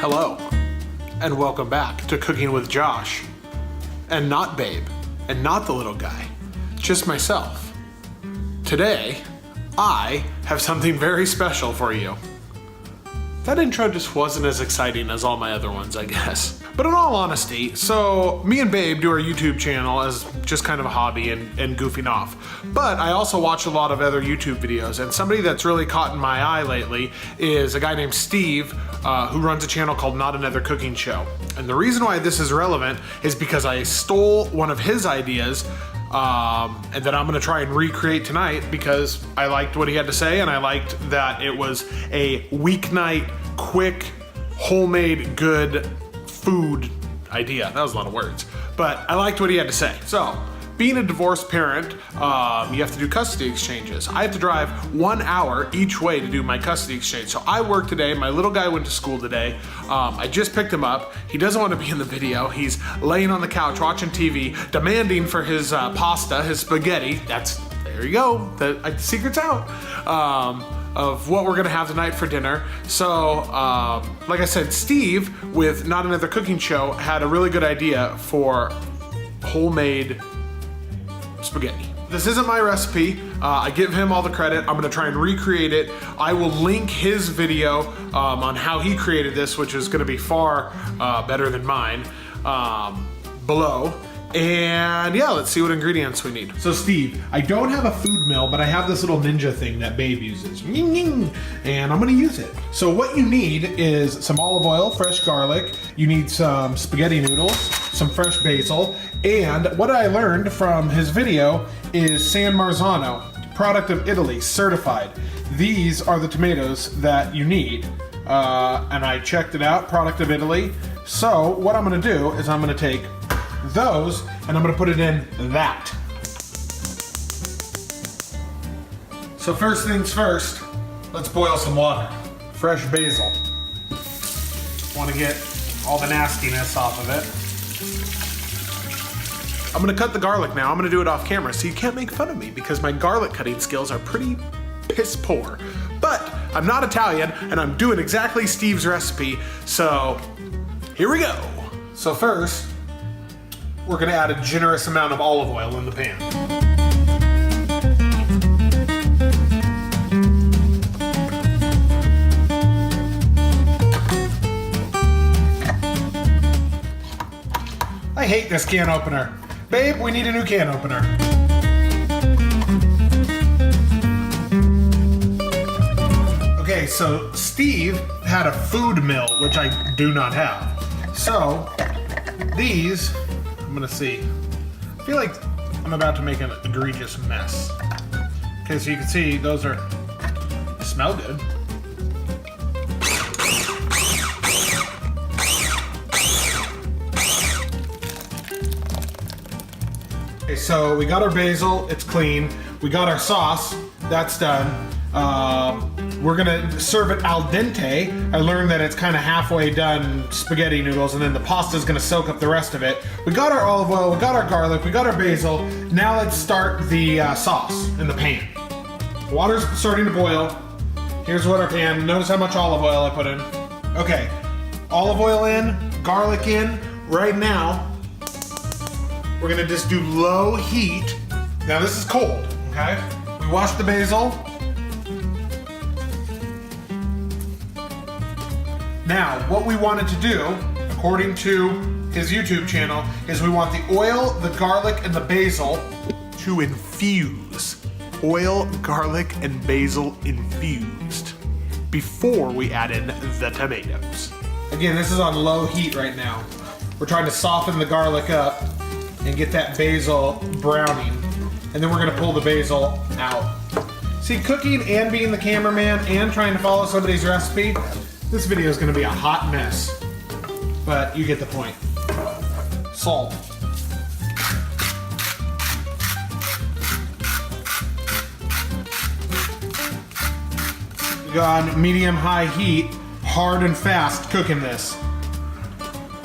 Hello, and welcome back to Cooking with Josh. And not Babe, and not the little guy, just myself. Today, I have something very special for you. That intro just wasn't as exciting as all my other ones, I guess. But in all honesty, so me and Babe do our YouTube channel as just kind of a hobby and goofing off. But I also watch a lot of other YouTube videos, and somebody that's really caught in my eye lately is a guy named Steve, who runs a channel called Not Another Cooking Show. And the reason why this is relevant is because I stole one of his ideas and that I'm gonna try and recreate tonight because I liked what he had to say, and I liked that it was a weeknight, quick, homemade, good food idea. That was a lot of words, but I liked what he had to say. So, being a divorced parent, you have to do custody exchanges. I have to drive 1 hour each way to do my custody exchange. So I work today, my little guy went to school today. I just picked him up. He doesn't want to be in the video. He's laying on the couch watching TV, demanding for his pasta, his spaghetti. There you go, the secret's out. Of what we're gonna have tonight for dinner. So, like I said, Steve with Not Another Cooking Show had a really good idea for homemade spaghetti. This isn't my recipe. I give him all the credit. I'm gonna try and recreate it. I will link his video on how he created this, which is gonna be far better than mine, below. And yeah, let's see what ingredients we need. So Steve, I don't have a food mill, but I have this little ninja thing that Babe uses. And I'm gonna use it. So what you need is some olive oil, fresh garlic. You need some spaghetti noodles, some fresh basil. And what I learned from his video is San Marzano, product of Italy, certified. These are the tomatoes that you need. And I checked it out, product of Italy. So what I'm gonna do is I'm gonna take those and I'm gonna put it in that. So first things first, let's boil some water. Fresh basil. Want to get all the nastiness off of it. I'm gonna cut the garlic now. I'm gonna do it off camera so you can't make fun of me because my garlic cutting skills are pretty piss poor. But I'm not Italian and I'm doing exactly Steve's recipe, so here we go. So first, we're gonna add a generous amount of olive oil in the pan. I hate this can opener. Babe, we need a new can opener. Okay, so Steve had a food mill, which I do not have. So these, I'm gonna see. I feel like I'm about to make an egregious mess. Okay, so you can see those smell good. Okay, so we got our basil, it's clean. We got our sauce, that's done. We're gonna serve it al dente. I learned that it's kind of halfway done spaghetti noodles and then the pasta's gonna soak up the rest of it. We got our olive oil, we got our garlic, we got our basil. Now let's start the sauce in the pan. Water's starting to boil. Here's what our pan, notice how much olive oil I put in. Okay, olive oil in, garlic in. Right now, we're gonna just do low heat. Now this is cold, okay? We wash the basil. Now, what we wanted to do, according to his YouTube channel, is we want the oil, the garlic, and the basil to infuse. Oil, garlic, and basil infused before we add in the tomatoes. Again, this is on low heat right now. We're trying to soften the garlic up and get that basil browning. And then we're gonna pull the basil out. See, cooking and being the cameraman and trying to follow somebody's recipe, this video is gonna be a hot mess, but you get the point. Salt. We got on medium-high heat, hard and fast cooking this.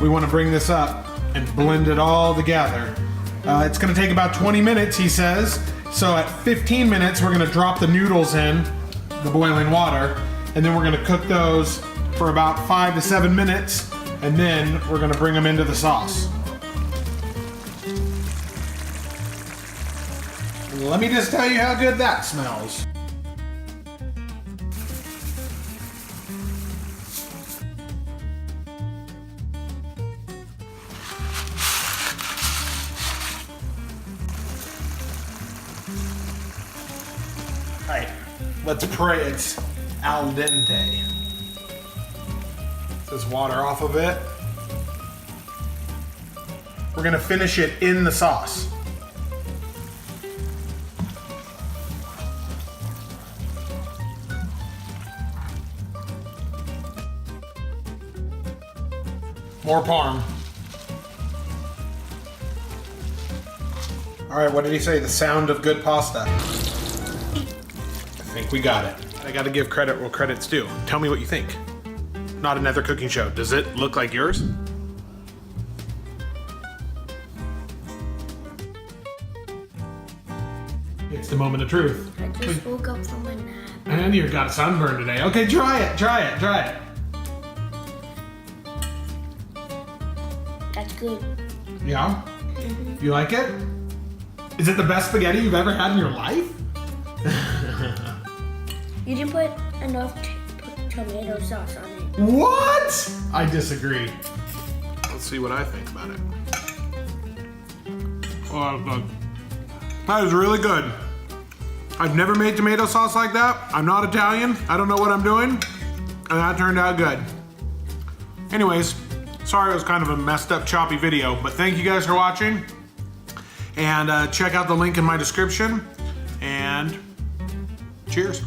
We wanna bring this up and blend it all together. It's gonna take about 20 minutes, he says. So at 15 minutes, we're gonna drop the noodles in, the boiling water, and then we're gonna cook those for about 5 to 7 minutes, and then we're gonna bring them into the sauce. And let me just tell you how good that smells. All right, let's pray it's al dente. This water off of it. We're gonna finish it in the sauce. More parm. All right, what did he say? The sound of good pasta. I think we got it. I gotta give credit where credit's due. Tell me what you think. Not another cooking show. Does it look like yours? It's the moment of truth. I just woke up from a nap. And you've got a sunburn today. Okay, try it, try it, try it. That's good. Yeah? You like it? Is it the best spaghetti you've ever had in your life? You didn't put enough tomato sauce on it. What? I disagree. Let's see what I think about it. Oh, that was good. That is really good. I've never made tomato sauce like that. I'm not Italian. I don't know what I'm doing. And that turned out good. Anyways, sorry it was kind of a messed up, choppy video, but thank you guys for watching. And check out the link in my description. And cheers.